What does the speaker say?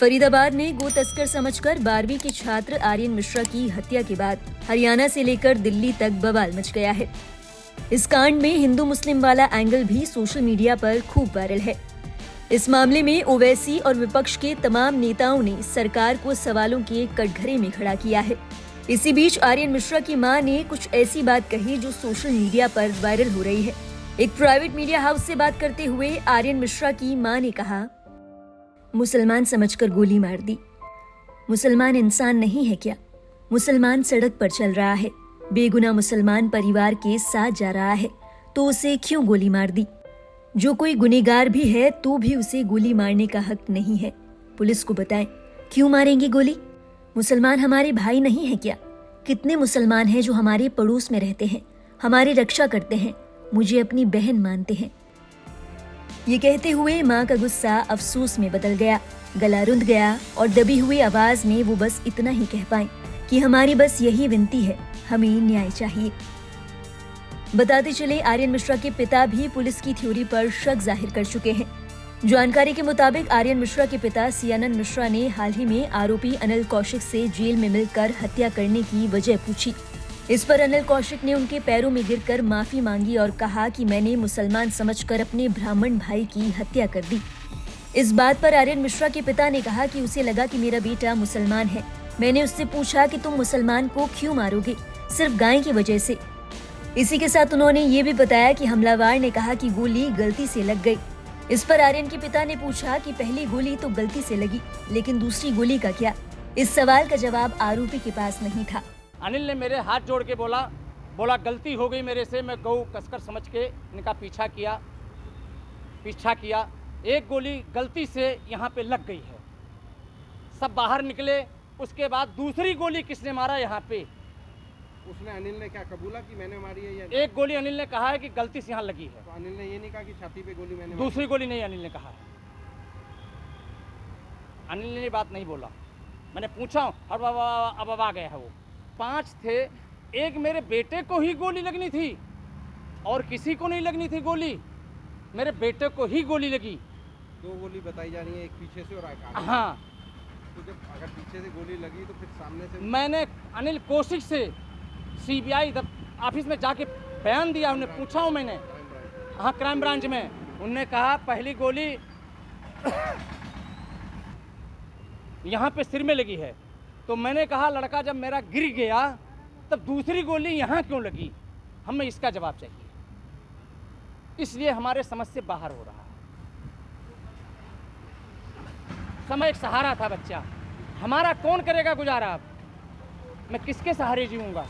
फरीदाबाद में गो तस्कर समझकर 12वीं के छात्र आर्यन मिश्रा की हत्या के बाद हरियाणा से लेकर दिल्ली तक बवाल मच गया है। इस कांड में हिंदू मुस्लिम वाला एंगल भी सोशल मीडिया पर खूब वायरल है। इस मामले में ओवैसी और विपक्ष के तमाम नेताओं ने सरकार को सवालों के कटघरे में खड़ा किया है। इसी बीच आर्यन मिश्रा की मां ने कुछ ऐसी बात कही जो सोशल मीडिया पर वायरल हो रही है। एक प्राइवेट मीडिया हाउस से बात करते हुए आर्यन मिश्रा की मां ने कहा, मुसलमान समझकर गोली मार दी। मुसलमान इंसान नहीं है क्या? मुसलमान सड़क पर चल रहा है, बेगुनाह मुसलमान परिवार के साथ जा रहा है, तो उसे क्यों गोली मार दी? जो कोई गुनहगार भी है तो भी उसे गोली मारने का हक नहीं है। पुलिस को बताएं, क्यों मारेंगे गोली? मुसलमान हमारे भाई नहीं है क्या? कितने मुसलमान हैं जो हमारे पड़ोस में रहते हैं, हमारी रक्षा करते हैं, मुझे अपनी बहन मानते हैं। ये कहते हुए मां का गुस्सा अफसोस में बदल गया, गला रुंध गया और दबी हुई आवाज में वो बस इतना ही कह पाए कि हमारी बस यही विनती है, हमें न्याय चाहिए। बताते चले आर्यन मिश्रा के पिता भी पुलिस की थ्योरी पर शक जाहिर कर चुके हैं। जानकारी के मुताबिक आर्यन मिश्रा के पिता सियानंद मिश्रा ने हाल ही में आरोपी अनिल कौशिक से जेल में मिलकर हत्या करने की वजह पूछी। इस पर अनिल कौशिक ने उनके पैरों में गिरकर माफी मांगी और कहा कि मैंने मुसलमान समझकर अपने ब्राह्मण भाई की हत्या कर दी। इस बात पर आर्यन मिश्रा के पिता ने कहा कि उसे लगा कि मेरा बेटा मुसलमान है। मैंने उससे पूछा कि तुम मुसलमान को क्यों मारोगे? सिर्फ गाय की वजह से। इसी के साथ उन्होंने ये भी बताया कि हमलावर ने कहा कि गोली गलती से लग गई। इस पर आर्यन के पिता ने पूछा कि पहली गोली तो गलती से लगी, लेकिन दूसरी गोली का क्या? इस सवाल का जवाब आरोपी के पास नहीं था। अनिल ने मेरे हाथ जोड़ के बोला गलती हो गई मेरे से, मैं गौ कसकर समझ के इनका पीछा किया। एक गोली गलती से यहाँ पे लग गई है। सब बाहर निकले, उसके बाद दूसरी गोली किसने मारा यहाँ पे? उसने अनिल ने क्या कबूला कि मैंने मारी है या नहीं? एक गोली अनिल ने कहा है कि गलती से यहाँ लगी है। तो अनिल ने ये नहीं कहा कि छाती पे गोली मैंने दूसरी गोली नहीं अनिल ने कहा है। अनिल ने ये बात नहीं बोला। मैंने पूछा और अब आ गया है वो। 5 थे, एक मेरे बेटे को ही गोली लगनी थी और किसी को नहीं लगनी थी गोली, मेरे बेटे को ही गोली लगी। 2 गोली बताई जा रही है, एक पीछे से और आगे। हाँ, तो जब अगर पीछे से गोली लगी तो फिर सामने से? मैंने अनिल कौशिक से सीबीआई ऑफिस में जाके बयान दिया। उन्हें पूछा हूँ मैंने, हाँ क्राइम ब्रांच में। उनने कहा पहली गोली यहाँ पे सिर में लगी है। तो मैंने कहा लड़का जब मेरा गिर गया तब दूसरी गोली यहाँ क्यों लगी? हमें इसका जवाब चाहिए। इसलिए हमारे समझ से बाहर हो रहा है। समय एक सहारा था बच्चा, हमारा कौन करेगा गुजारा? अब मैं किसके सहारे जीऊँगा?